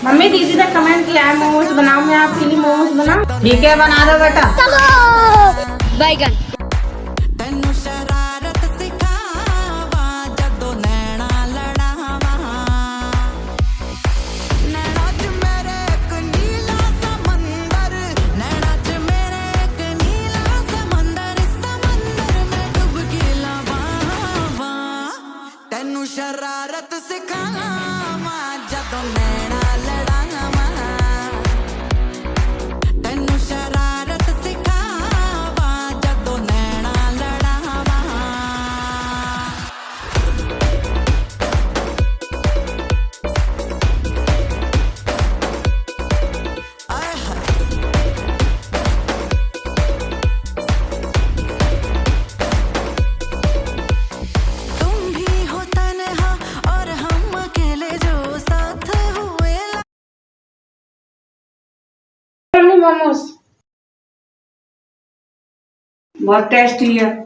Mummy दीदी ने comment किया है मोमोज बनाओ, मैं आपके लिए मोमोज बनाऊं? ठीक है, बना दो बेटा। चलो बैगन। शरारत सिखावा जदों नैना लड़ावा, तेनू शरारत सिखावा जदों नैना लड़ावा। आए हाय तुम भी हो तन्हा और हम अकेले जो साथ हुए। मम्मी मोमोज बहुत टेस्टी है।